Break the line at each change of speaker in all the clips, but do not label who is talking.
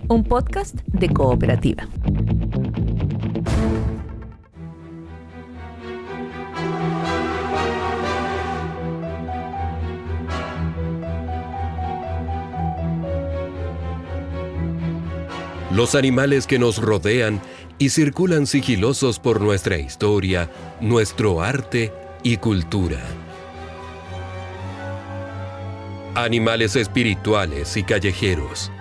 un podcast de Cooperativa.
Los animales que nos rodean y circulan sigilosos por nuestra historia, nuestro arte y cultura. Animales espirituales y callejeros,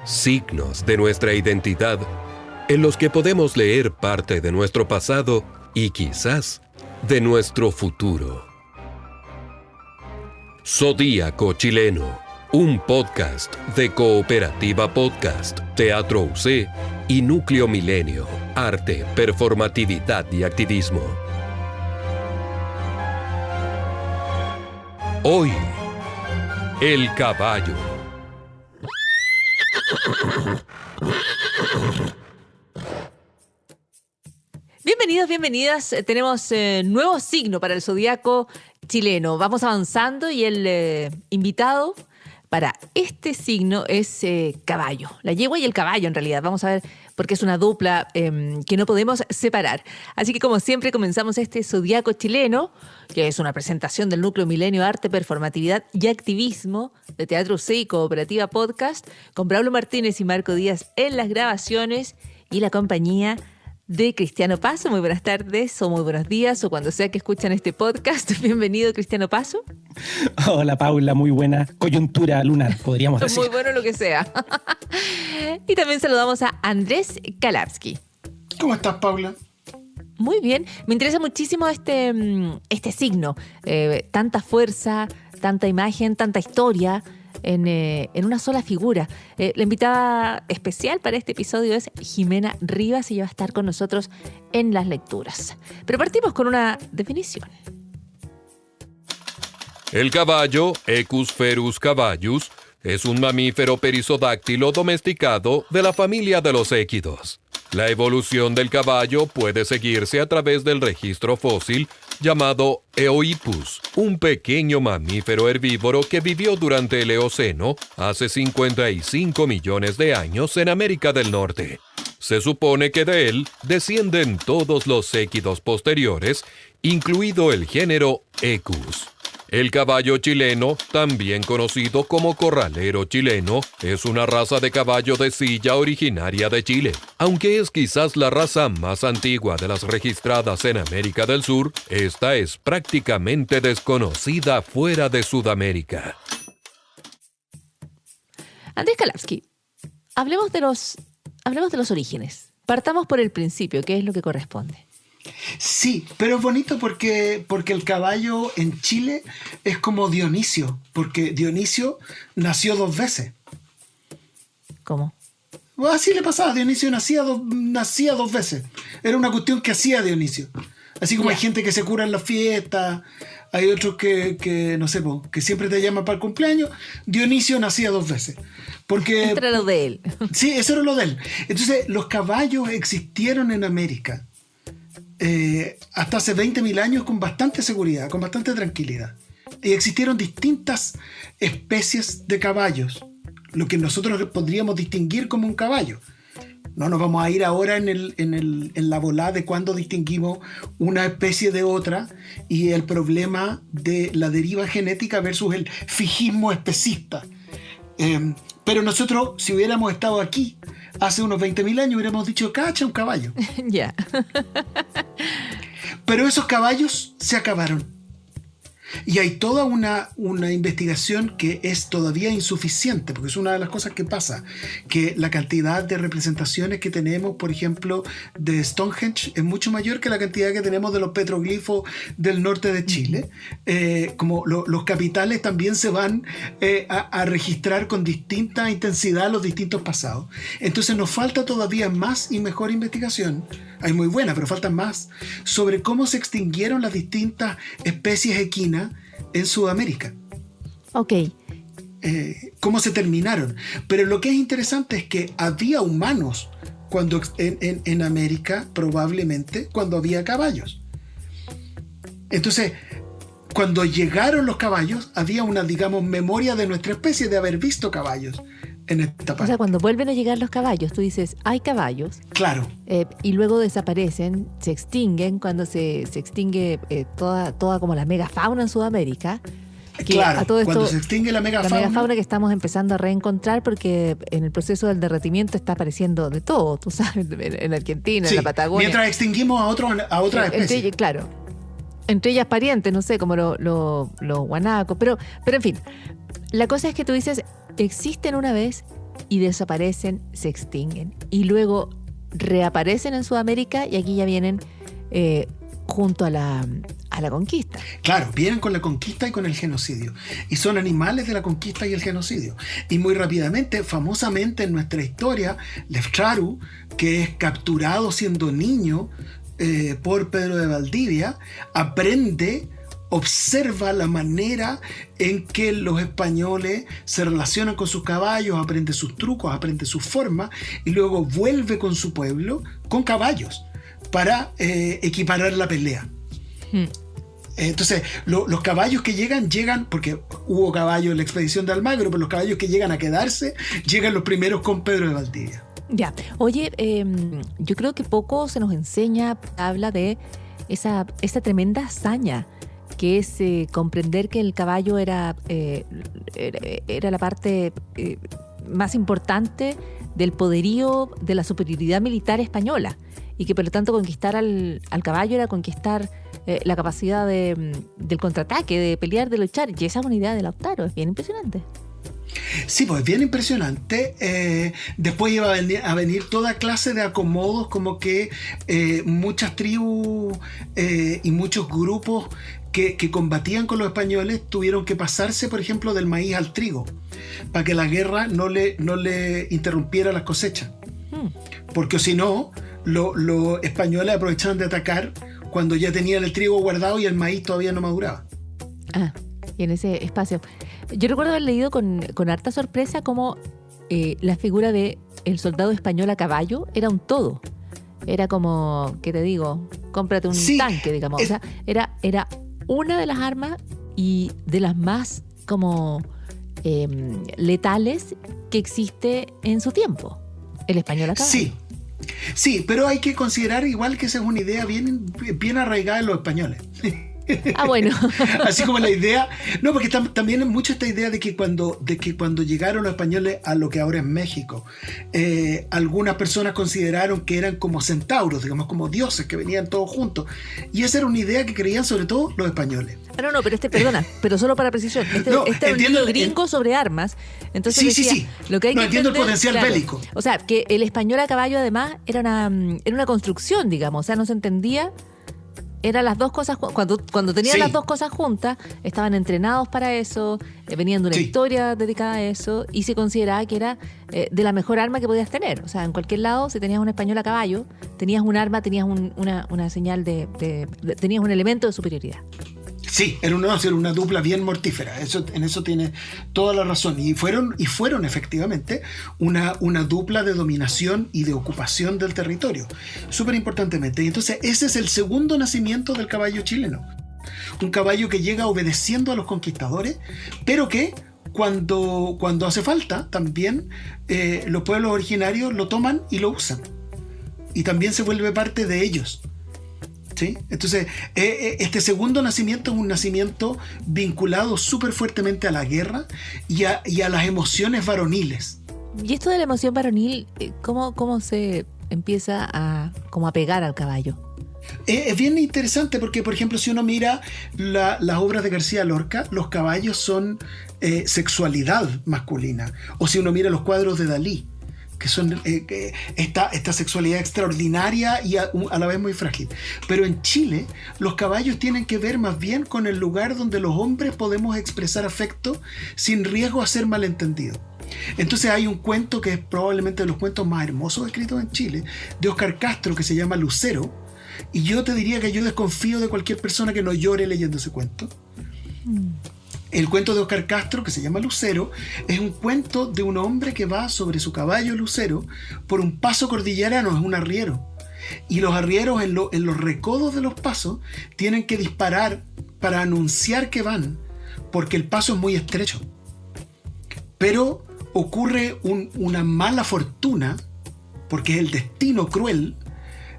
signos de nuestra identidad, en los que podemos leer parte de nuestro pasado y quizás de nuestro futuro. Zodíaco Chileno, un podcast de Cooperativa Podcast, Teatro UC y Núcleo Milenio, Arte, Performatividad y Activismo. Hoy, el caballo.
Bienvenidos, bienvenidas. Tenemos nuevo signo para el zodiaco chileno. Vamos avanzando y el invitado para este signo es caballo. La yegua y el caballo, en realidad. Vamos a ver, porque es una dupla que no podemos separar. Así que, como siempre, comenzamos este zodiaco chileno, que es una presentación del Núcleo Milenio Arte, Performatividad y Activismo de Teatro UC y Cooperativa Podcast, con Braulio Martínez y Marco Díaz en las grabaciones y la compañía de Cristiano Paso. Muy buenas tardes o muy buenos días o cuando sea que escuchan este podcast. Bienvenido, Cristiano Paso.
Hola, Paula, muy buena coyuntura lunar, podríamos decir.
Muy bueno lo que sea. Y también saludamos a Andrés Kalapski.
¿Cómo estás, Paula?
Muy bien. Me interesa muchísimo este signo. Tanta fuerza, tanta imagen, tanta historia en una sola figura. La invitada especial para este episodio es Jimena Rivas y ella va a estar con nosotros en las lecturas. Pero partimos con una definición.
El caballo, Equus ferus caballus, es un mamífero perisodáctilo domesticado de la familia de los équidos. La evolución del caballo puede seguirse a través del registro fósil llamado Eohippus, un pequeño mamífero herbívoro que vivió durante el Eoceno hace 55 millones de años en América del Norte. Se supone que de él descienden todos los équidos posteriores, incluido el género Equus. El caballo chileno, también conocido como corralero chileno, es una raza de caballo de silla originaria de Chile. Aunque es quizás la raza más antigua de las registradas en América del Sur, esta es prácticamente desconocida fuera de Sudamérica.
Andrés Kalapski, hablemos de los orígenes. Partamos por el principio, que es lo que corresponde.
Sí, pero es bonito porque el caballo en Chile es como Dionisio, porque Dionisio nació 2 veces.
¿Cómo?
Así le pasaba, Dionisio nacía 2 veces. Era una cuestión que hacía Dionisio. Así como hay gente que se cura en la fiesta, hay otros que no sé, que siempre te llaman para el cumpleaños. Dionisio nacía 2 veces. Porque
eso era lo de él.
Sí, eso era lo de él. Entonces, los caballos existieron en América hasta hace 20.000 años con bastante seguridad, con bastante tranquilidad. Y existieron distintas especies de caballos, lo que nosotros podríamos distinguir como un caballo. No nos vamos a ir ahora en la volada de cuándo distinguimos una especie de otra y el problema de la deriva genética versus el fijismo especista. Pero nosotros, si hubiéramos estado aquí hace unos 20.000 años, hubiéramos dicho, cacha, un caballo.
Ya.
Pero esos caballos se acabaron. Y hay toda una investigación que es todavía insuficiente, porque es una de las cosas que pasa, que la cantidad de representaciones que tenemos, por ejemplo, de Stonehenge es mucho mayor que la cantidad que tenemos de los petroglifos del norte de Chile. Como los capitales también se van a registrar con distinta intensidad los distintos pasados. Entonces nos falta todavía más y mejor investigación. Hay muy buena, pero faltan más, sobre cómo se extinguieron las distintas especies equinas en Sudamérica.
Ok.
Cómo se terminaron. Pero lo que es interesante es que había humanos cuando en América, probablemente, cuando había caballos. Entonces, cuando llegaron los caballos, había una, digamos, memoria de nuestra especie de haber visto caballos en esta parte.
O sea, cuando vuelven a llegar los caballos, tú dices, hay caballos,
Claro,
y luego desaparecen, se extinguen, cuando se extingue toda como la megafauna en Sudamérica. Que
claro.
a todo esto,
Cuando se extingue la megafauna,
que estamos empezando a reencontrar porque en el proceso del derretimiento está apareciendo de todo, tú sabes, en Argentina,
sí,
en la Patagonia.
mientras extinguimos a otras especies.
Claro. Entre ellas parientes, no sé, como los guanacos. Pero en fin, la cosa es que tú dices, existen una vez y desaparecen, se extinguen. Y luego reaparecen en Sudamérica y aquí ya vienen junto a la conquista.
Claro, vienen con la conquista y con el genocidio. Y son animales de la conquista y el genocidio. Y muy rápidamente, famosamente en nuestra historia, Leftraru, que es capturado siendo niño por Pedro de Valdivia, observa la manera en que los españoles se relacionan con sus caballos, aprende sus trucos, aprende sus formas y luego vuelve con su pueblo con caballos para equiparar la pelea. Entonces, los caballos que llegan, porque hubo caballos en la expedición de Almagro, pero los caballos que llegan a quedarse, llegan los primeros con Pedro de Valdivia.
Ya, oye, yo creo que poco se nos enseña, habla de esa tremenda hazaña que es comprender que el caballo era la parte más importante del poderío de la superioridad militar española y que por lo tanto conquistar al caballo era conquistar la capacidad del contraataque, de pelear, de luchar, y esa unidad de Lautaro es bien impresionante.
Sí, pues bien impresionante. Después iba a venir toda clase de acomodos, como que muchas tribus y muchos grupos que combatían con los españoles tuvieron que pasarse, por ejemplo, del maíz al trigo, para que la guerra no le interrumpiera las cosechas. Porque si no, los españoles aprovechaban de atacar cuando ya tenían el trigo guardado y el maíz todavía no maduraba.
Ah, y en ese espacio. Yo recuerdo haber leído con harta sorpresa cómo la figura de el soldado español a caballo era un todo. Era como, ¿qué te digo? Cómprate un tanque, digamos. O sea, era una de las armas y de las más como letales que existe en su tiempo. El español a caballo.
Sí, pero hay que considerar igual que esa es una idea bien arraigada en los españoles.
Ah, bueno.
Así como la idea, no, porque también es mucho esta idea de que cuando llegaron los españoles a lo que ahora es México, algunas personas consideraron que eran como centauros, digamos, como dioses que venían todos juntos, y esa era una idea que creían sobre todo los españoles.
No, pero perdona, pero solo para precisión, este era un libro gringo sobre armas, entonces
sí.
Lo que hay que
entiendo el potencial bélico.
O sea, que el español a caballo además era una construcción, digamos, o sea, no se entendía. Eran las dos cosas, cuando tenían las dos cosas juntas, estaban entrenados para eso, venían de una historia dedicada a eso, y se consideraba que era de la mejor arma que podías tener. O sea, en cualquier lado, si tenías un español a caballo, tenías un arma, tenías una señal tenías un elemento de superioridad.
Sí, era una dupla bien mortífera. En eso tiene toda la razón. Y fueron efectivamente una dupla de dominación y de ocupación del territorio. Súper importantemente. Y entonces ese es el segundo nacimiento del caballo chileno. Un caballo que llega obedeciendo a los conquistadores, pero que cuando hace falta, también los pueblos originarios lo toman y lo usan. Y también se vuelve parte de ellos. ¿Sí? Entonces, este segundo nacimiento es un nacimiento vinculado súper fuertemente a la guerra y a las emociones varoniles.
Y esto de la emoción varonil, ¿cómo se empieza a pegar al caballo?
Es bien interesante porque, por ejemplo, si uno mira las obras de García Lorca, los caballos son sexualidad masculina. O si uno mira los cuadros de Dalí, que son esta sexualidad extraordinaria y a la vez muy frágil. Pero en Chile, los caballos tienen que ver más bien con el lugar donde los hombres podemos expresar afecto sin riesgo a ser malentendidos. Entonces hay un cuento que es probablemente de los cuentos más hermosos escritos en Chile, de Óscar Castro, que se llama Lucero, y yo te diría que yo desconfío de cualquier persona que no llore leyendo ese cuento. El cuento de Óscar Castro, que se llama Lucero, es un cuento de un hombre que va sobre su caballo Lucero por un paso cordillerano, es un arriero. Y los arrieros en los recodos de los pasos tienen que disparar para anunciar que van, porque el paso es muy estrecho. Pero ocurre una mala fortuna, porque es el destino cruel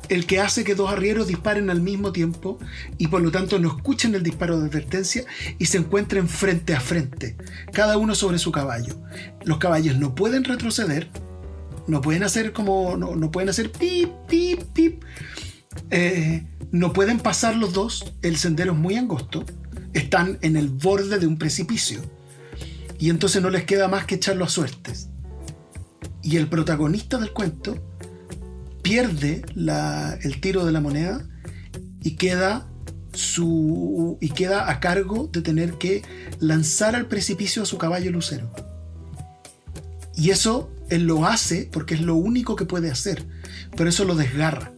el que hace que dos arrieros disparen al mismo tiempo y por lo tanto no escuchen el disparo de advertencia y se encuentren frente a frente, cada uno sobre su caballo. Los caballos no pueden retroceder, no pueden hacer no pueden hacer pip, pip, pip. No pueden pasar los dos, el sendero es muy angosto, están en el borde de un precipicio y entonces no les queda más que echarlo a suertes. Y el protagonista del cuento pierde el tiro de la moneda y queda a cargo de tener que lanzar al precipicio a su caballo lucero. Y eso él lo hace porque es lo único que puede hacer, pero eso lo desgarra.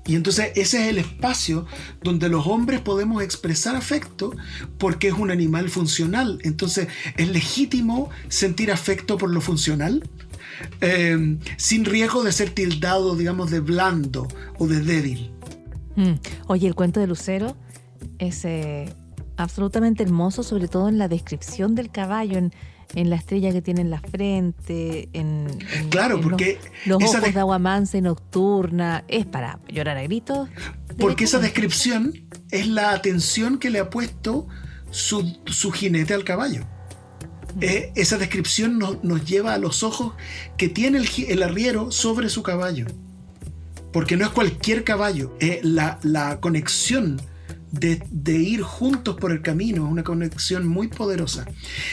Y entonces ese es el espacio donde los hombres podemos expresar afecto porque es un animal funcional. Entonces es legítimo sentir afecto por lo funcional, sin riesgo de ser tildado, digamos, de blando o de débil.
Oye, el cuento de Lucero es absolutamente hermoso, sobre todo en la descripción del caballo, en la estrella que tiene en la frente,
claro, porque
los ojos de agua mansa y nocturna. Es para llorar a gritos.
Porque esa descripción es la atención que le ha puesto su jinete al caballo. Esa descripción nos lleva a los ojos que tiene el arriero sobre su caballo. Porque no es cualquier caballo. La conexión de ir juntos por el camino es una conexión muy poderosa.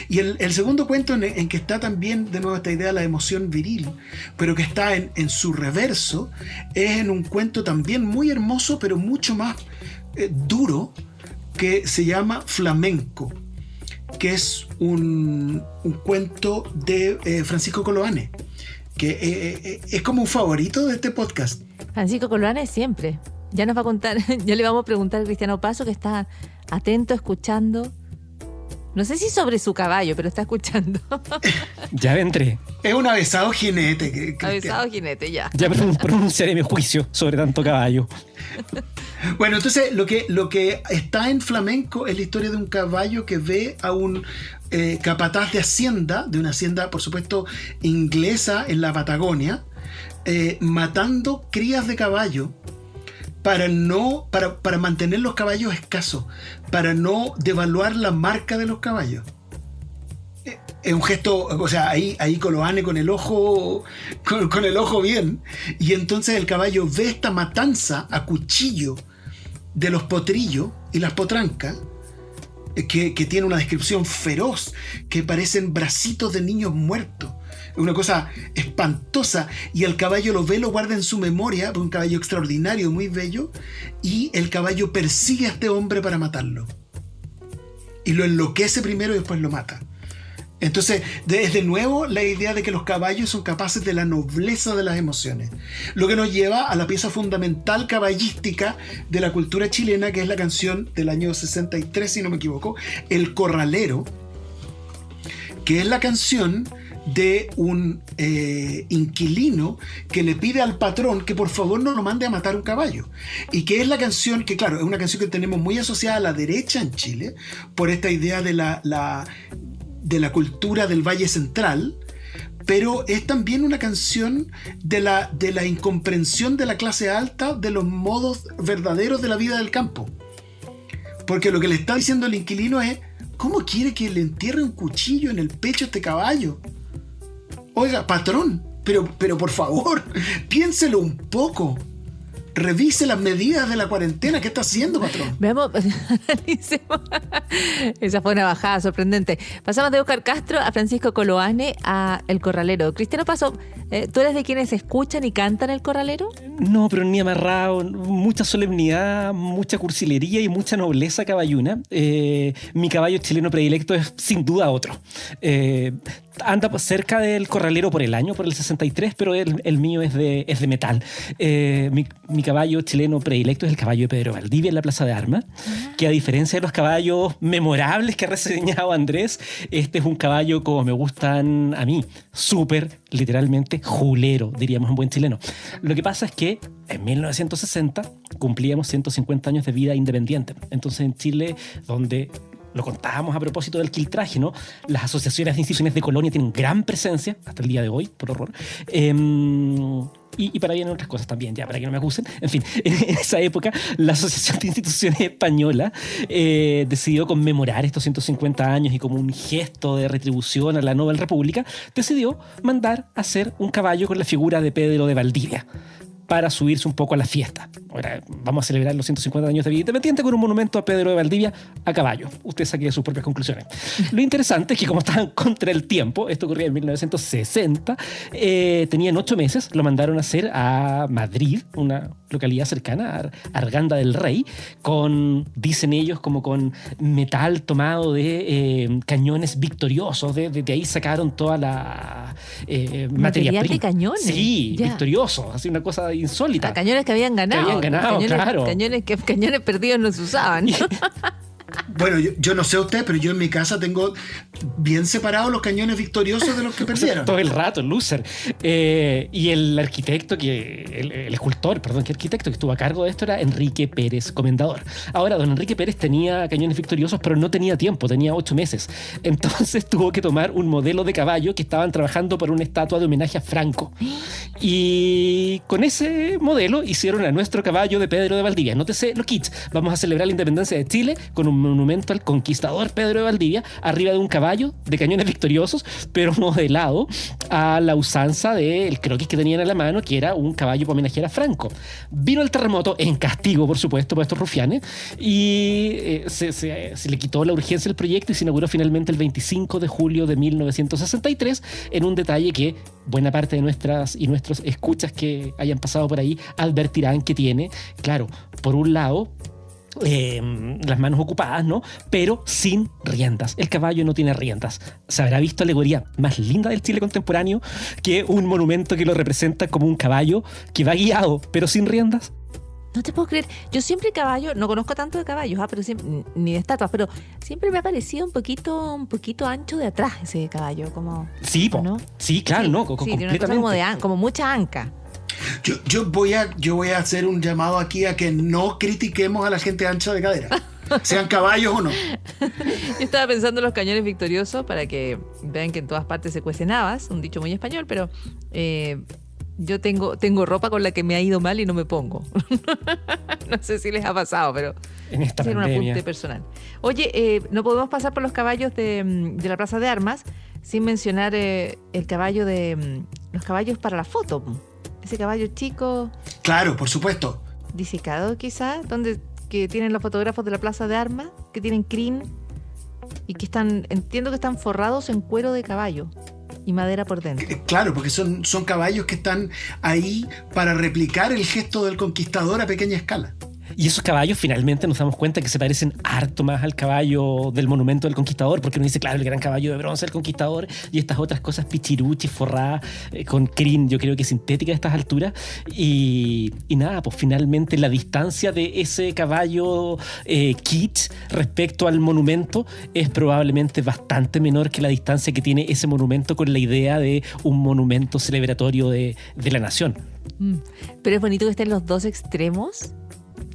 Y el segundo cuento en que está también de nuevo esta idea de la emoción viril, pero que está en su reverso, es en un cuento también muy hermoso, pero mucho más duro, que se llama Flamenco, que es un cuento de Francisco Coloane, que es como un favorito de este podcast.
Francisco Coloane siempre. Ya nos va a contar, ya le vamos a preguntar a Cristiano Paso, que está atento, escuchando. No sé si sobre su caballo, pero está escuchando.
Ya vendré.
Es un avesado jinete.
Avesado jinete, ya.
Ya pronunciaré mi juicio sobre tanto caballo.
Bueno, entonces lo que está en Flamenco es la historia de un caballo que ve a un capataz de hacienda, de una hacienda, por supuesto, inglesa en la Patagonia, matando crías de caballo para mantener los caballos escasos, para no devaluar la marca de los caballos. Es un gesto, o sea, ahí Coloane con el ojo bien, y entonces el caballo ve esta matanza a cuchillo de los potrillos y las potrancas, que tiene una descripción feroz, que parecen bracitos de niños muertos. Es una cosa espantosa, y el caballo lo ve, lo guarda en su memoria, un caballo extraordinario, muy bello, y el caballo persigue a este hombre para matarlo. Y lo enloquece primero y después lo mata. Entonces, es de nuevo la idea de que los caballos son capaces de la nobleza de las emociones. Lo que nos lleva a la pieza fundamental caballística de la cultura chilena, que es la canción del año 63, si no me equivoco, El Corralero, que es la canción de un inquilino que le pide al patrón que por favor no lo mande a matar un caballo, y que es la canción que, claro, es una canción que tenemos muy asociada a la derecha en Chile por esta idea de la cultura del Valle Central, pero es también una canción de la incomprensión de la clase alta de los modos verdaderos de la vida del campo, porque lo que le está diciendo el inquilino es: ¿cómo quiere que le entierre un cuchillo en el pecho a este caballo? Oiga, patrón, pero por favor, piénselo un poco. Revise las medidas de la cuarentena. ¿Qué está haciendo, patrón?
Veamos, esa fue una bajada sorprendente. Pasamos de Óscar Castro a Francisco Coloane a El Corralero. Cristiano Paso, ¿tú eres de quienes escuchan y cantan El Corralero?
No, pero ni amarrado, mucha solemnidad, mucha cursilería y mucha nobleza caballuna. Mi caballo chileno predilecto es sin duda otro. Anda cerca del Corralero por el año, por el 63, pero el mío es de metal. Mi caballo chileno predilecto es el caballo de Pedro Valdivia en la Plaza de Armas, que a diferencia de los caballos memorables que ha reseñado Andrés, este es un caballo como me gustan a mí, súper, literalmente, julero, diríamos en buen chileno. Lo que pasa es que en 1960 cumplíamos 150 años de vida independiente. Entonces en Chile, donde lo contábamos a propósito del quiltraje, ¿no? Las asociaciones de instituciones de colonia tienen gran presencia hasta el día de hoy, por horror. Y para bien en otras cosas también, ya, para que no me acusen. En fin, en esa época, la Asociación de Instituciones Española decidió conmemorar estos 150 años y como un gesto de retribución a la Nobel República, decidió mandar a hacer un caballo con la figura de Pedro de Valdivia para subirse un poco a la fiesta. Ahora, vamos a celebrar los 150 años de vida independiente con un monumento a Pedro de Valdivia a caballo. Usted saque sus propias conclusiones. Lo interesante es que como estaban contra el tiempo, esto ocurría en 1960, tenían 8 meses, lo mandaron a hacer a Madrid, una localidad cercana, a Arganda del Rey, dicen ellos, como con metal tomado de cañones victoriosos. De ahí sacaron toda la materia prima.
De cañones.
Sí,
ya.
victoriosos, así una cosa insólita.
A cañones que habían ganado.
Claro.
Cañones perdidos no se usaban, ¿no?
Bueno, yo no sé usted, pero yo en mi casa tengo bien separados los cañones victoriosos de los que perdieron.
Todo el rato, loser. Y el arquitecto, el escultor, perdón, que arquitecto que estuvo a cargo de esto era Enrique Pérez Comendador. Ahora, don Enrique Pérez tenía cañones victoriosos, pero no tenía tiempo, tenía 8 meses. Entonces tuvo que tomar un modelo de caballo que estaban trabajando por una estatua de homenaje a Franco. Y con ese modelo hicieron a nuestro caballo de Pedro de Valdivia. Nótese los kits. Vamos a celebrar la independencia de Chile con un monumento al conquistador Pedro de Valdivia arriba de un caballo de cañones victoriosos, pero modelado a la usanza del croquis que tenían en la mano, que era un caballo para homenajear a Franco. Vino el terremoto, en castigo, por supuesto, por estos rufianes, y se le quitó la urgencia del proyecto y se inauguró finalmente el 25 de julio de 1963, en un detalle que buena parte de nuestras y nuestros escuchas que hayan pasado por ahí advertirán que tiene, claro, por un lado, las manos ocupadas, ¿no? Pero sin riendas. El caballo no tiene riendas. ¿Se habrá visto alegoría más linda del Chile contemporáneo que un monumento que lo representa como un caballo que va guiado, pero sin riendas?
No te puedo creer. Yo siempre caballo, no conozco tanto de caballos, pero siempre, ni de estatuas, pero siempre me ha parecido un poquito ancho de atrás ese caballo, como.
Sí,
¿no?
Sí, claro,
sí,
¿no?
Sí,
Completamente.
tiene una cosa como mucha anca.
Yo voy a hacer un llamado aquí a que no critiquemos a la gente ancha de cadera, sean caballos o no.
Yo estaba pensando en los cañones victoriosos para que vean que en todas partes se cuecen habas, un dicho muy español, pero yo tengo ropa con la que me ha ido mal y no me pongo. No sé si les ha pasado, pero
En esta
es un
pandemia.
apunte personal. Oye, no podemos pasar por los caballos de la Plaza de Armas sin mencionar el caballo los caballos para la foto. Ese caballo chico,
Claro, por supuesto.
disecado quizás, que tienen los fotógrafos de la Plaza de Armas, que tienen crin y que entiendo que están forrados en cuero de caballo y madera por dentro.
Claro, porque son caballos que están ahí para replicar el gesto del conquistador a pequeña escala.
Y esos caballos finalmente nos damos cuenta que se parecen harto más al caballo del monumento del conquistador, porque uno dice, claro, el gran caballo de bronce del conquistador y estas otras cosas pichiruchis, forradas con crin, yo creo que sintética a estas alturas. Y nada, pues finalmente la distancia de ese caballo kitsch respecto al monumento es probablemente bastante menor que la distancia que tiene ese monumento con la idea de un monumento celebratorio de la nación.
Pero es bonito que estén los dos extremos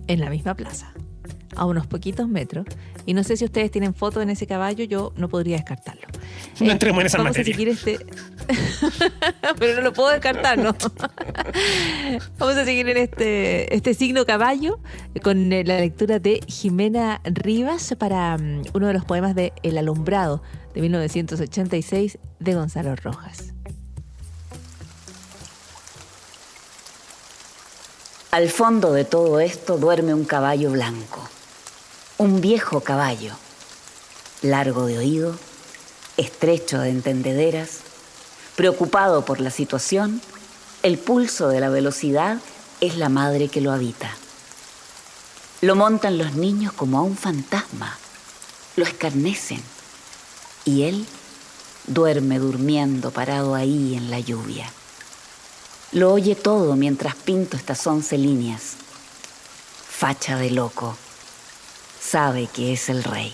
en la misma plaza, a unos poquitos metros. Y no sé si ustedes tienen fotos en ese caballo, yo no podría descartarlo.
No entremos en esa
vamos
materia.
A seguir pero no lo puedo descartar, ¿no? Vamos a seguir en este signo caballo con la lectura de Jimena Rivas para uno de los poemas de El Alumbrado de 1986 de Gonzalo Rojas.
Al fondo de todo esto duerme un caballo blanco, un viejo caballo, largo de oído, estrecho de entendederas, preocupado por la situación, el pulso de la velocidad es la madre que lo habita. Lo montan los niños como a un fantasma, lo escarnecen y él duerme durmiendo parado ahí en la lluvia. Lo oye todo mientras pinto estas 11 líneas. Facha de loco. Sabe que es el rey.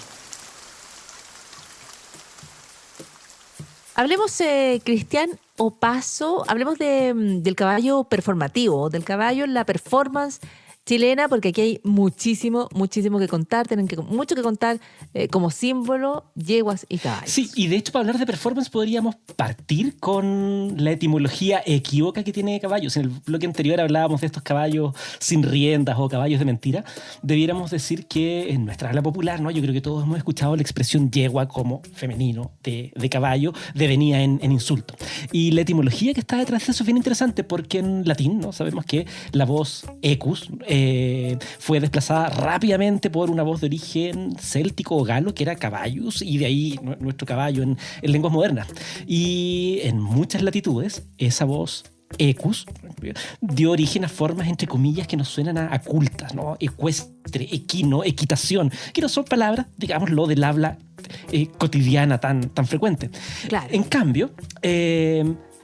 Hablemos, Cristian Opaso, hablemos del caballo performativo, del caballo en la performance chilena, porque aquí hay muchísimo que contar, tienen mucho que contar como símbolo, yeguas y caballos.
Sí, y de hecho para hablar de performance podríamos partir con la etimología equívoca que tiene caballos. En el bloque anterior hablábamos de estos caballos sin riendas o caballos de mentira. Debiéramos decir que en nuestra habla popular, ¿no? Yo creo que todos hemos escuchado la expresión yegua como femenino de caballo, devenía en insulto. Y la etimología que está detrás de eso es bien interesante porque en latín, ¿no? Sabemos que la voz equus fue desplazada rápidamente por una voz de origen céltico o galo que era caballos, y de ahí nuestro caballo en lenguas modernas. Y en muchas latitudes esa voz equus dio origen a formas entre comillas que nos suenan a cultas, ¿no? Ecuestre, equino, equitación, que no son palabras, digámoslo, del habla cotidiana tan frecuente.
Claro.
En cambio,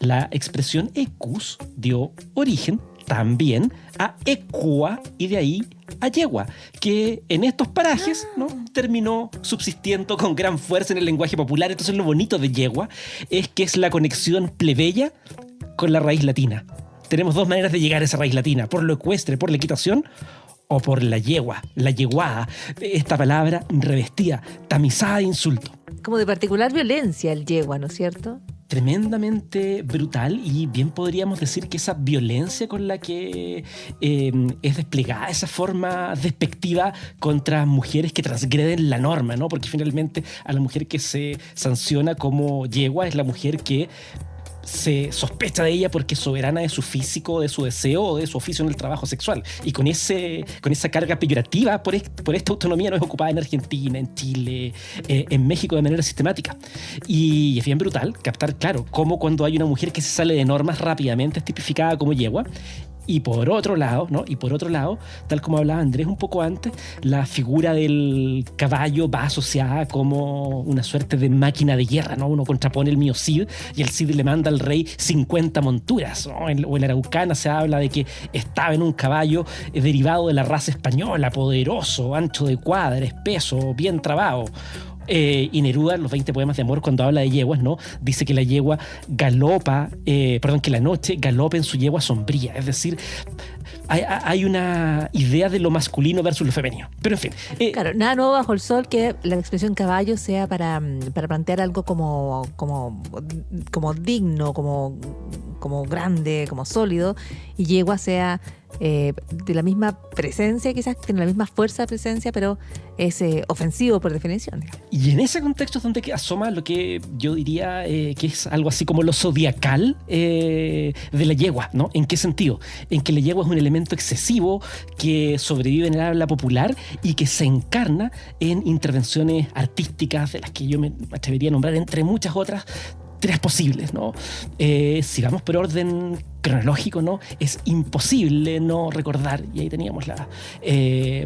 la expresión equus dio origen también a equa y de ahí a yegua, que en estos parajes, ¿no? terminó subsistiendo con gran fuerza en el lenguaje popular. Entonces lo bonito de yegua es que es la conexión plebeya con la raíz latina. Tenemos dos maneras de llegar a esa raíz latina: por lo ecuestre, por la equitación, o por la yegua, la yeguada, esta palabra revestida, tamizada de insulto.
Como de particular violencia el yegua, ¿no es cierto?
Tremendamente brutal, y bien podríamos decir que esa violencia con la que es desplegada esa forma despectiva contra mujeres que transgreden la norma, ¿no? Porque finalmente a la mujer que se sanciona como yegua es la mujer que se sospecha de ella porque es soberana de su físico, de su deseo o de su oficio en el trabajo sexual. Y con esa carga peyorativa por esta autonomía no es ocupada en Argentina, en Chile, en México de manera sistemática. Y es bien brutal captar, claro, cómo cuando hay una mujer que se sale de normas rápidamente es tipificada como yegua. Y por otro lado, ¿no? Tal como hablaba Andrés un poco antes, la figura del caballo va asociada como una suerte de máquina de guerra, ¿no? Uno contrapone el mío Cid y el Cid le manda al rey 50 monturas, ¿no? O en la Araucana se habla de que estaba en un caballo derivado de la raza española, poderoso, ancho de cuadra, espeso, bien trabado. Y Neruda, en los 20 poemas de amor, cuando habla de yeguas, ¿no? Dice que la yegua galopa, que la noche galopa en su yegua sombría. Es decir, hay una idea de lo masculino versus lo femenino. Pero en fin.
Claro, nada nuevo bajo el sol que la expresión caballo sea para plantear algo como digno, como grande, como sólido, y yegua sea de la misma presencia, quizás tiene la misma fuerza de presencia, pero es ofensivo por definición.
Y en ese contexto es donde asoma lo que yo diría que es algo así como lo zodiacal de la yegua, ¿no? ¿En qué sentido? En que la yegua es un elemento excesivo que sobrevive en el habla popular y que se encarna en intervenciones artísticas, de las que yo me atrevería a nombrar, entre muchas otras, 3 posibles, ¿no? Si vamos por orden cronológico, ¿no? Es imposible no recordar, y ahí teníamos la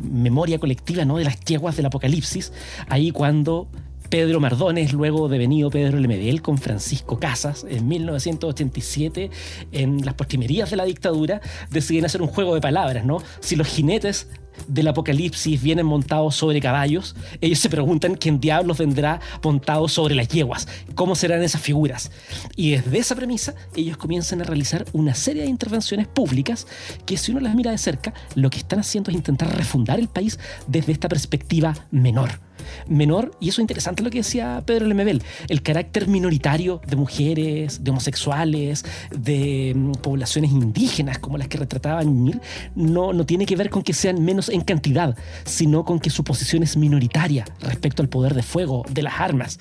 memoria colectiva, ¿no? de las yeguas del Apocalipsis, ahí cuando Pedro Mardones, luego devenido Pedro Lemebel, con Francisco Casas, en 1987, en las postrimerías de la dictadura, deciden hacer un juego de palabras, ¿no? Si los jinetes del Apocalipsis vienen montados sobre caballos, ellos se preguntan quién diablos vendrá montado sobre las yeguas, cómo serán esas figuras. Y desde esa premisa ellos comienzan a realizar una serie de intervenciones públicas que, si uno las mira de cerca, lo que están haciendo es intentar refundar el país desde esta perspectiva menor, y eso es interesante lo que decía Pedro Lemebel, el carácter minoritario de mujeres, de homosexuales, de poblaciones indígenas como las que retrataba Ñir, no tiene que ver con que sean menos en cantidad, sino con que su posición es minoritaria respecto al poder de fuego, de las armas.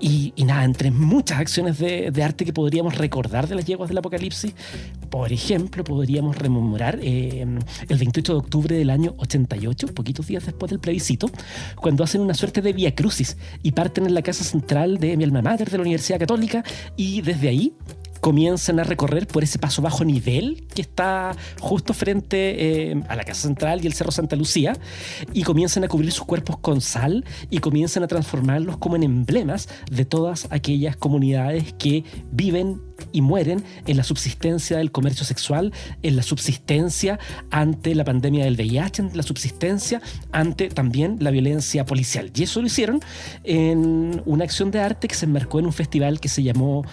Y nada, entre muchas acciones de arte que podríamos recordar de las yeguas del Apocalipsis, por ejemplo, podríamos rememorar el 28 de octubre del año 88, poquitos días después del plebiscito, cuando hacen una suerte de vía crucis y parten en la casa central de mi alma mater, de la Universidad Católica, y desde ahí comienzan a recorrer por ese paso bajo nivel que está justo frente a la Casa Central y el Cerro Santa Lucía, y comienzan a cubrir sus cuerpos con sal y comienzan a transformarlos como en emblemas de todas aquellas comunidades que viven y mueren en la subsistencia del comercio sexual, en la subsistencia ante la pandemia del VIH, en la subsistencia ante también la violencia policial. Y eso lo hicieron en una acción de arte que se enmarcó en un festival que se llamó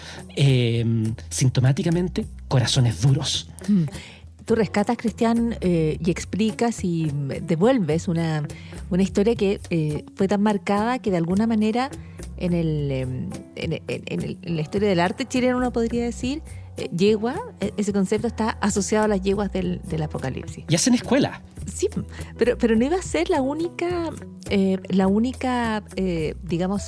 sintomáticamente Corazones Duros.
tú rescatas, Cristian, y explicas y devuelves una historia que fue tan marcada que de alguna manera en la historia del arte chileno uno podría decir yegua, ese concepto está asociado a las yeguas del Apocalipsis.
Y hacen escuela.
Sí, pero no iba a ser la única digamos,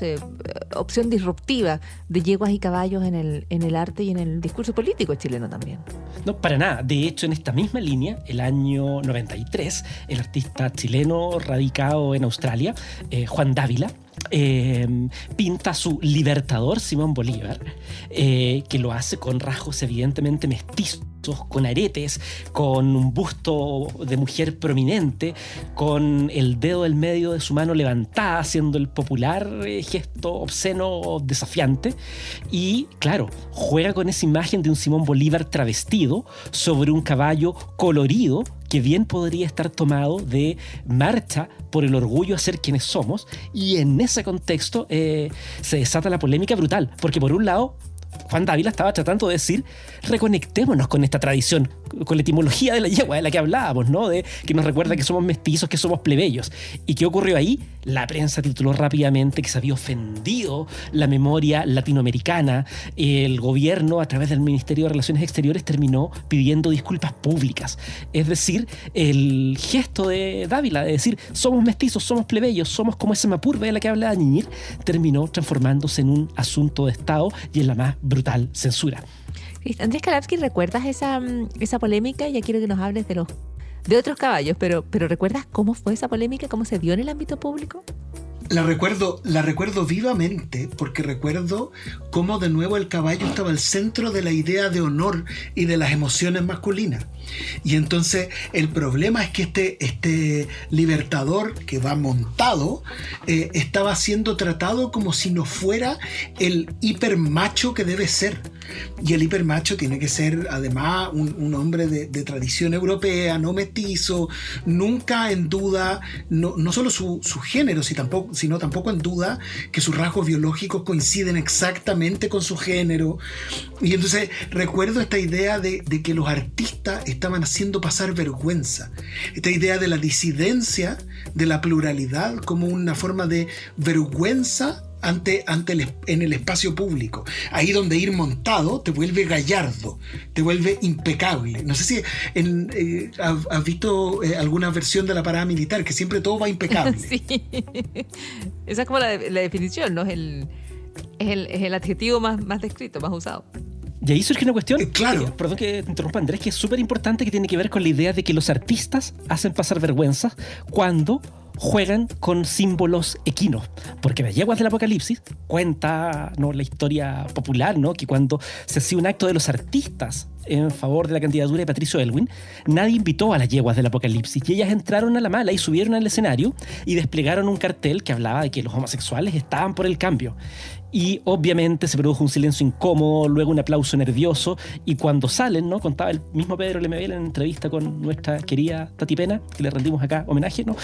opción disruptiva de yeguas y caballos en el arte y en el discurso político chileno también.
No, para nada. De hecho, en esta misma línea, el año 93, el artista chileno radicado en Australia, Juan Dávila, pinta su Libertador Simón Bolívar, que lo hace con rasgos evidentemente mestizos, con aretes, con un busto de mujer prominente, con el dedo del medio de su mano levantada, haciendo el popular gesto obsceno desafiante. Y claro, juega con esa imagen de un Simón Bolívar travestido sobre un caballo colorido, que bien podría estar tomado de marcha por el orgullo a ser quienes somos. Y en ese contexto se desata la polémica brutal, porque por un lado Juan Dávila estaba tratando de decir: reconectémonos con esta tradición, con la etimología de la yegua de la que hablábamos, ¿no? De que nos recuerda que somos mestizos, que somos plebeyos. ¿Y qué ocurrió ahí? La prensa tituló rápidamente que se había ofendido la memoria latinoamericana. El gobierno, a través del Ministerio de Relaciones Exteriores, terminó pidiendo disculpas públicas. Es decir, el gesto de Dávila de decir somos mestizos, somos plebeyos, somos como esa mapurbe de la que hablaba Ñiñir, terminó transformándose en un asunto de Estado y en la más brutal censura.
Andrés Kalapsky, ¿recuerdas esa polémica? Ya quiero que nos hables de otros caballos, pero ¿recuerdas cómo fue esa polémica? ¿Cómo se dio en el ámbito público?
La recuerdo vivamente, porque recuerdo cómo de nuevo el caballo estaba al centro de la idea de honor y de las emociones masculinas. Y entonces el problema es que este libertador que va montado estaba siendo tratado como si no fuera el hipermacho que debe ser. Y el hipermacho tiene que ser además un hombre de tradición europea, no mestizo, nunca en duda, no solo su género, sino tampoco en duda que sus rasgos biológicos coinciden exactamente con su género. Y entonces recuerdo esta idea de que los artistas estaban haciendo pasar vergüenza, esta idea de la disidencia, de la pluralidad como una forma de vergüenza en el espacio público. Ahí donde ir montado te vuelve gallardo, te vuelve impecable. No sé si has visto alguna versión de la parada militar, que siempre todo va impecable.
Sí, esa es como la definición, ¿no? Es el adjetivo más descrito, más usado.
Y ahí surge una cuestión,
claro.
Perdón que te interrumpa, Andrés, que es súper importante, que tiene que ver con la idea de que los artistas hacen pasar vergüenza cuando juegan con símbolos equinos, porque las yeguas del Apocalipsis cuenta, ¿no?, la historia popular, ¿no?, que cuando se hacía un acto de los artistas en favor de la candidatura de Patricio Aylwin, nadie invitó a las yeguas del Apocalipsis y ellas entraron a la mala y subieron al escenario y desplegaron un cartel que hablaba de que los homosexuales estaban por el cambio. Y obviamente se produjo un silencio incómodo, luego un aplauso nervioso, y cuando salen, ¿no?, contaba el mismo Pedro Lemebel en entrevista con nuestra querida Tati Pena, que le rendimos acá homenaje, ¿no?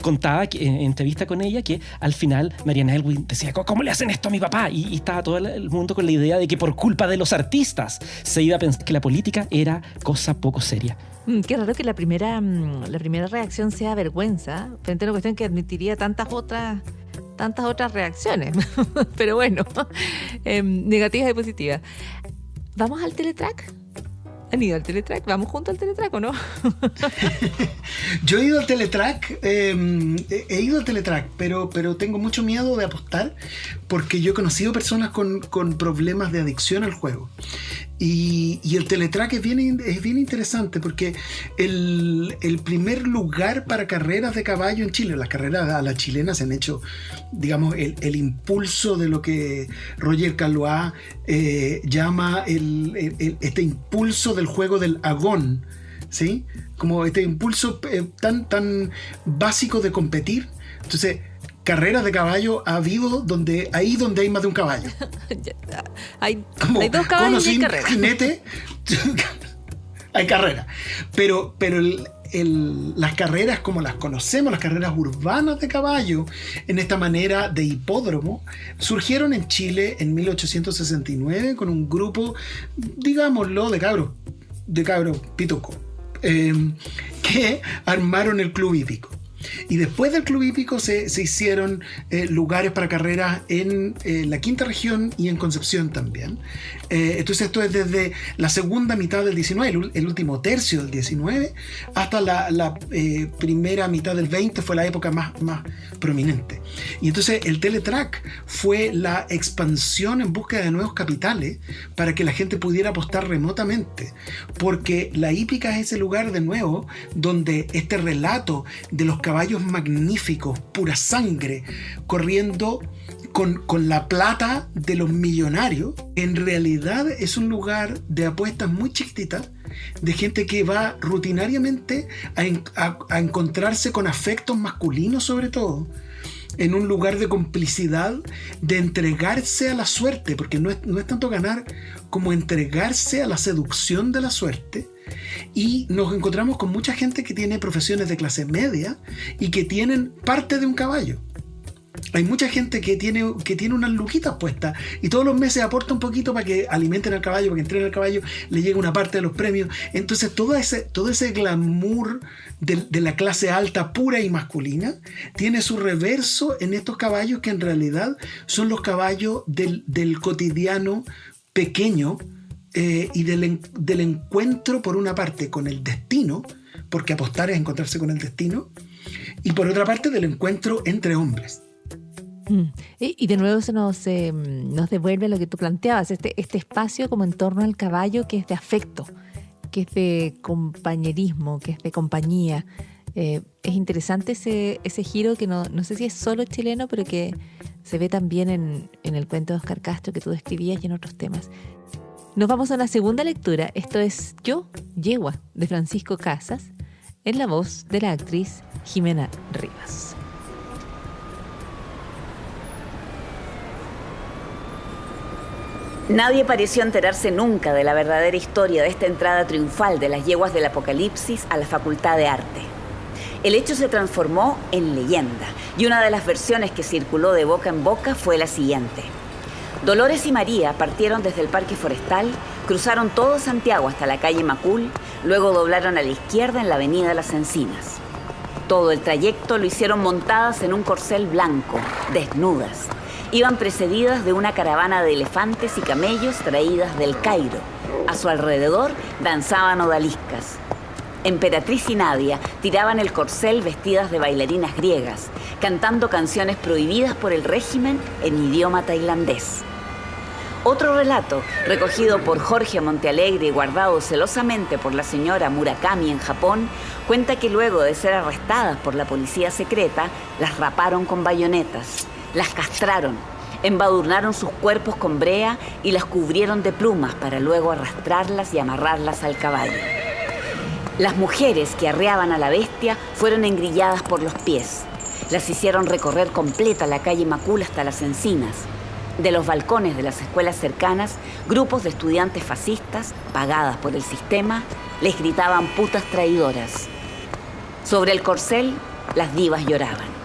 Contaba que, en entrevista con ella, que al final Mariana Aylwin decía: ¿cómo le hacen esto a mi papá? Y estaba todo el mundo con la idea de que por culpa de los artistas se iba a pensar que la política era cosa poco seria.
Qué raro que la primera reacción sea vergüenza frente a una cuestión que admitiría tantas otras reacciones. Pero bueno, negativas y positivas. ¿Vamos al Teletrack? ¿Han ido al Teletrack? ¿Vamos juntos al Teletrack o no?
Yo he ido al Teletrack, he ido al Teletrack, pero tengo mucho miedo de apostar, porque yo he conocido personas con problemas de adicción al juego. Y el Teletrack es bien interesante, porque el primer lugar para carreras de caballo en Chile, las carreras a la chilena se han hecho, digamos, el impulso de lo que Roger Calois llama este impulso del juego del agón, ¿sí? Como este impulso tan básico de competir. Entonces, carreras de caballo ha habido donde hay más de un caballo.
hay dos caballos y hay carrera.
Jinete, hay carrera. Pero las carreras como las conocemos, las carreras urbanas de caballo, en esta manera de hipódromo, surgieron en Chile en 1869 con un grupo, digámoslo, de cabros de cabros pituco, que armaron el club hípico. Y después del club hípico se hicieron lugares para carreras en la quinta región y en Concepción también. Entonces esto es desde la segunda mitad del 19, el último tercio del 19, hasta la primera mitad del 20 fue la época más prominente. Y entonces el Teletrack fue la expansión en búsqueda de nuevos capitales para que la gente pudiera apostar remotamente, porque la hípica es ese lugar de nuevo donde este relato de los caballos magníficos, pura sangre, corriendo con la plata de los millonarios, en realidad es un lugar de apuestas muy chiquititas, de gente que va rutinariamente a encontrarse con afectos masculinos sobre todo, en un lugar de complicidad, de entregarse a la suerte, porque no es tanto ganar como entregarse a la seducción de la suerte. Y nos encontramos con mucha gente que tiene profesiones de clase media y que tienen parte de un caballo. Hay mucha gente que tiene unas luquitas puestas y todos los meses aporta un poquito para que alimenten al caballo, para que entrenen al caballo, le llegue una parte de los premios. Entonces todo ese glamour de la clase alta pura y masculina tiene su reverso en estos caballos que en realidad son los caballos del cotidiano pequeño, y del encuentro por una parte con el destino, porque apostar es encontrarse con el destino, y por otra parte del encuentro entre hombres.
Y de nuevo se nos devuelve lo que tú planteabas, este espacio como en torno al caballo que es de afecto, que es de compañerismo, que es de compañía. Es interesante ese giro que no sé si es solo chileno, pero que se ve también en el cuento de Óscar Castro que tú describías y en otros temas. Nos vamos a una segunda lectura. Esto es Yo, Yegua, de Francisco Casas, en la voz de la actriz Jimena Rivas.
Nadie pareció enterarse nunca de la verdadera historia de esta entrada triunfal de las yeguas del Apocalipsis a la Facultad de Arte. El hecho se transformó en leyenda, y una de las versiones que circuló de boca en boca fue la siguiente. Dolores y María partieron desde el Parque Forestal, cruzaron todo Santiago hasta la calle Macul, luego doblaron a la izquierda en la avenida Las Encinas. Todo el trayecto lo hicieron montadas en un corcel blanco, desnudas. Iban precedidas de una caravana de elefantes y camellos traídas del Cairo. A su alrededor danzaban odaliscas. Emperatriz y Nadia tiraban el corcel vestidas de bailarinas griegas, cantando canciones prohibidas por el régimen en idioma tailandés. Otro relato, recogido por Jorge Montealegre y guardado celosamente por la señora Murakami en Japón, cuenta que luego de ser arrestadas por la policía secreta, las raparon con bayonetas, las castraron, embadurnaron sus cuerpos con brea y las cubrieron de plumas para luego arrastrarlas y amarrarlas al caballo. Las mujeres que arreaban a la bestia fueron engrilladas por los pies. Las hicieron recorrer completa la calle Macul hasta Las Encinas. De los balcones de las escuelas cercanas, grupos de estudiantes fascistas, pagadas por el sistema, les gritaban putas traidoras. Sobre el corcel, las divas lloraban.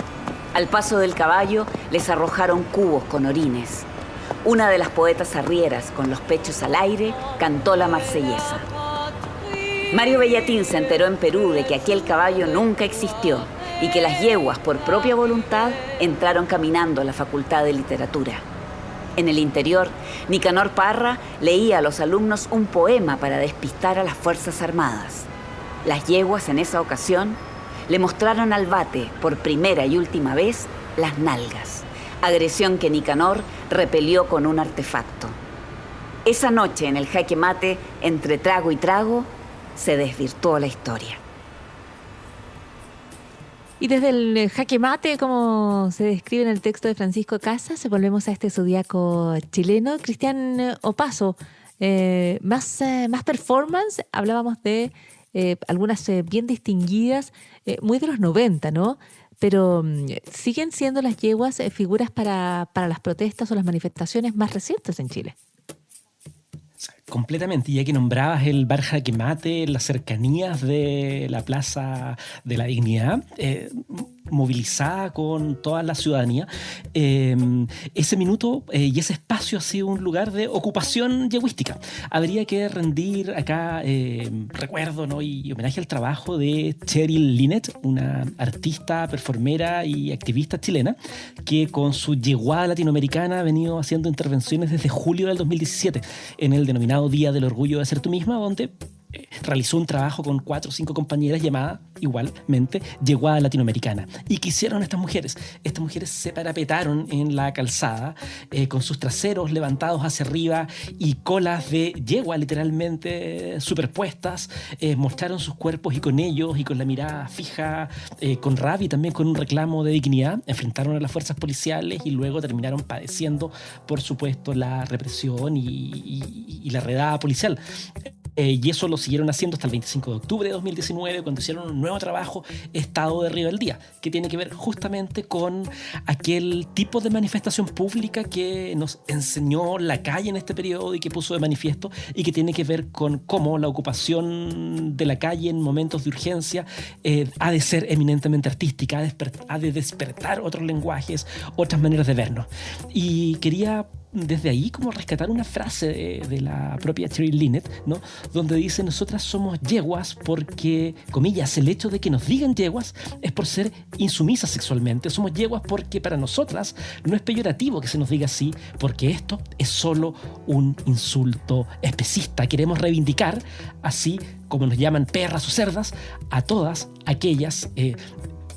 Al paso del caballo, les arrojaron cubos con orines. Una de las poetas arrieras, con los pechos al aire, cantó la marsellesa. Mario Bellatín se enteró en Perú de que aquel caballo nunca existió y que las yeguas, por propia voluntad, entraron caminando a la Facultad de Literatura. En el interior, Nicanor Parra leía a los alumnos un poema para despistar a las Fuerzas Armadas. Las yeguas, en esa ocasión, le mostraron al vate, por primera y última vez, las nalgas, agresión que Nicanor repelió con un artefacto. Esa noche, en el jaque mate, entre trago y trago, se desvirtuó la historia.
Y desde el jaque mate, como se describe en el texto de Francisco Casas, volvemos a este zodiaco chileno. Cristian Opaso, más performance, hablábamos de algunas bien distinguidas, muy de los 90, ¿no? Pero siguen siendo las yeguas figuras para las protestas o las manifestaciones más recientes en Chile.
Completamente, ya que nombrabas el bar Jaque Mate, las cercanías de la Plaza de la Dignidad, movilizada con toda la ciudadanía, ese minuto y ese espacio ha sido un lugar de ocupación yegüística. Habría que rendir acá recuerdo, ¿no? y homenaje al trabajo de Cheryl Lynette, una artista, performera y activista chilena que con su yeguada latinoamericana ha venido haciendo intervenciones desde julio del 2017 en el denominado Día del Orgullo de Ser Tú Misma, donde realizó un trabajo con 4 o 5 compañeras llamada igualmente Yeguada Latinoamericana. ¿Y qué hicieron estas mujeres? Estas mujeres se parapetaron en la calzada con sus traseros levantados hacia arriba y colas de yegua literalmente superpuestas, mostraron sus cuerpos y con ellos y con la mirada fija, con rabia y también con un reclamo de dignidad, enfrentaron a las fuerzas policiales y luego terminaron padeciendo, por supuesto, la represión y la redada policial. Y eso lo siguieron haciendo hasta el 25 de octubre de 2019, cuando hicieron un nuevo trabajo, Estado de Rebeldía, que tiene que ver justamente con aquel tipo de manifestación pública que nos enseñó la calle en este periodo y que puso de manifiesto, y que tiene que ver con cómo la ocupación de la calle en momentos de urgencia ha de ser eminentemente artística, ha de despertar otros lenguajes, otras maneras de vernos. Y quería desde ahí como rescatar una frase de la propia Cheryl Lynette, ¿no? Donde dice: nosotras somos yeguas porque, comillas, el hecho de que nos digan yeguas es por ser insumisas sexualmente. Somos yeguas porque para nosotras no es peyorativo que se nos diga así, porque esto es solo un insulto especista. Queremos reivindicar, así como nos llaman perras o cerdas, a todas aquellas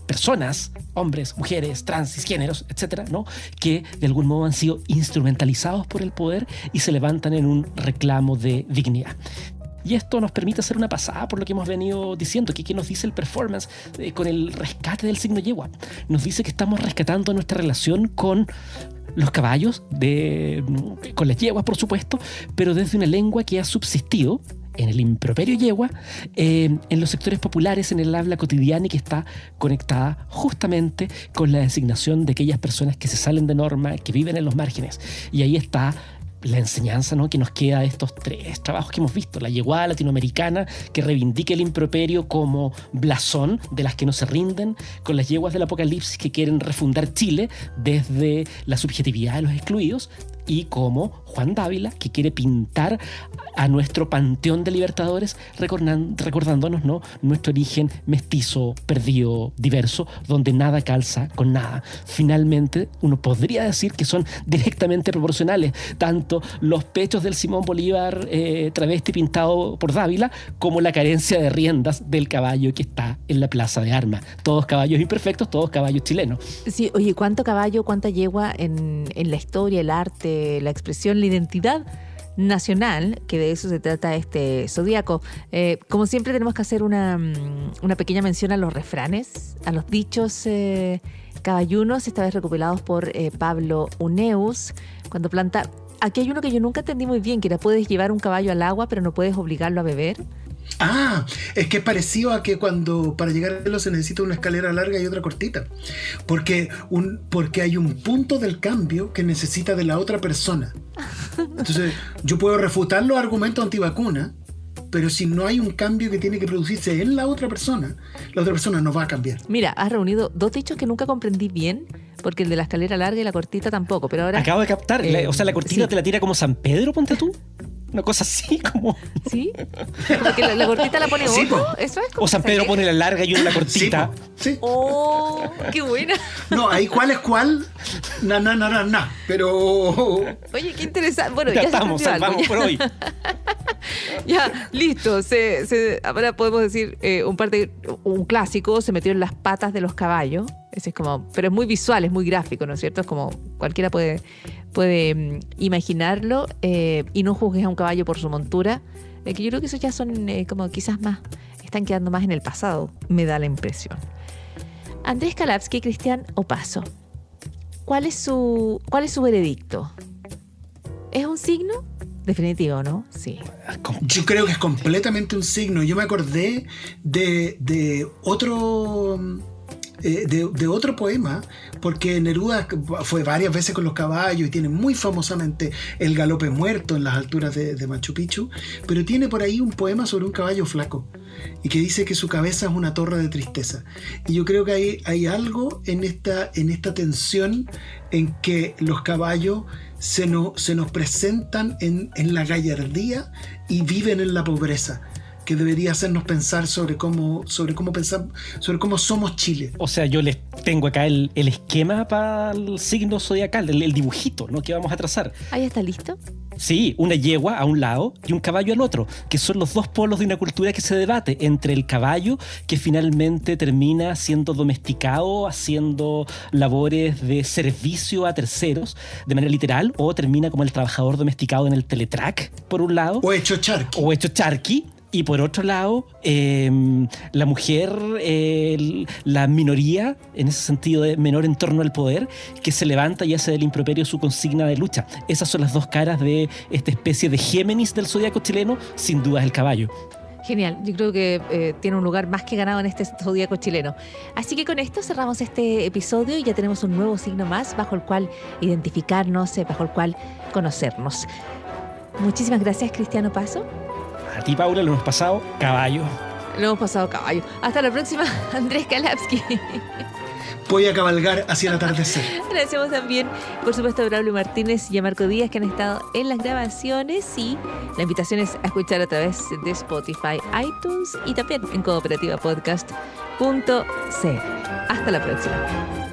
personas, hombres, mujeres, trans, cisgéneros, etcétera, ¿no? Que de algún modo han sido instrumentalizados por el poder y se levantan en un reclamo de dignidad. Y esto nos permite hacer una pasada por lo que hemos venido diciendo, que ¿qué nos dice el performance con el rescate del signo yegua? Nos dice que estamos rescatando nuestra relación con los caballos, con las yeguas, por supuesto, pero desde una lengua que ha subsistido en el improperio yegua, en los sectores populares, en el habla cotidiana, y que está conectada justamente con la designación de aquellas personas que se salen de norma, que viven en los márgenes. Y ahí está la enseñanza, ¿no?, que nos queda de estos 3 trabajos que hemos visto: la yeguada latinoamericana, que reivindica el improperio como blasón de las que no se rinden, con las yeguas del apocalipsis que quieren refundar Chile desde la subjetividad de los excluidos, y como Juan Dávila, que quiere pintar a nuestro panteón de libertadores, recordándonos, ¿no?, nuestro origen mestizo, perdido, diverso, donde nada calza con nada. Finalmente, uno podría decir que son directamente proporcionales, tanto los pechos del Simón Bolívar travesti pintado por Dávila, como la carencia de riendas del caballo que está en la plaza de armas. Todos caballos imperfectos, todos caballos chilenos.
Sí, oye, ¿cuánto caballo, cuánta yegua en la historia, el arte, la expresión, la identidad nacional, que de eso se trata este Zodíaco? Como siempre tenemos que hacer una pequeña mención a los refranes, a los dichos caballunos, esta vez recopilados por Pablo Uneus, cuando planta... Aquí hay uno que yo nunca entendí muy bien, que era: puedes llevar un caballo al agua, pero no puedes obligarlo a beber.
Ah, es que es parecido a que cuando para llegar a verlo se necesita una escalera larga y otra cortita. Porque hay un punto del cambio que necesita de la otra persona. Entonces, yo puedo refutar los argumentos antivacuna, pero si no hay un cambio que tiene que producirse en la otra persona no va a cambiar.
Mira, has reunido 2 dichos que nunca comprendí bien, porque el de la escalera larga y la cortita tampoco, pero ahora...
Acabo de captar, o sea, la cortina sí. Te la tira como San Pedro, ponte tú. Una cosa así, como...
¿Sí? Como que la cortita la pone
sí,
otro. ¿Eso es?
O San Pedro pone la larga y uno la cortita.
Sí.
¡Oh, qué buena!
No, ahí cuál es cuál. Pero...
Oye, qué interesante. Bueno,
ya estamos, salvamos por hoy.
Ya, listo. Ahora podemos decir un clásico: se metió en las patas de los caballos. Ese es como... Pero es muy visual, es muy gráfico, ¿no es cierto? Es como cualquiera puede imaginarlo, y no juzgues a un caballo por su montura, que yo creo que esos ya son como quizás más, están quedando más en el pasado, me da la impresión. Andrés Kalapsky, Cristian Opaso, ¿cuál es su veredicto? ¿Es un signo? Definitivo, ¿no? Sí.
Yo creo que es completamente un signo. Yo me acordé de otro de otro poema, porque Neruda fue varias veces con los caballos y tiene muy famosamente el galope muerto en las alturas de Machu Picchu, pero tiene por ahí un poema sobre un caballo flaco y que dice que su cabeza es una torre de tristeza. Y yo creo que hay algo en esta tensión en que los caballos se nos presentan en la gallardía y viven en la pobreza, que debería hacernos pensar sobre cómo somos Chile.
O sea, yo les tengo acá el esquema para el signo zodiacal, el dibujito, ¿no?, que vamos a trazar.
¿Ahí está listo?
Sí, una yegua a un lado y un caballo al otro, que son los dos polos de una cultura que se debate entre el caballo, que finalmente termina siendo domesticado, haciendo labores de servicio a terceros, de manera literal, o termina como el trabajador domesticado en el teletrack, por un lado.
O hecho charqui.
Y por otro lado, la mujer, la minoría, en ese sentido de menor en torno al poder, que se levanta y hace del improperio su consigna de lucha. Esas son las dos caras de esta especie de Géminis del zodiaco chileno, sin duda es el caballo.
Genial, yo creo que tiene un lugar más que ganado en este zodíaco chileno. Así que con esto cerramos este episodio y ya tenemos un nuevo signo más bajo el cual identificarnos, bajo el cual conocernos. Muchísimas gracias, Cristiano Paso.
A ti, Paula, lo hemos pasado caballo.
Lo hemos pasado caballo. Hasta la próxima, Andrés Kalapsky.
Voy a cabalgar hacia el atardecer.
Agradecemos también, por supuesto, a Braulio Martínez y a Marco Díaz, que han estado en las grabaciones, y la invitación es a escuchar a través de Spotify, iTunes y también en cooperativapodcast.cl. Hasta la próxima.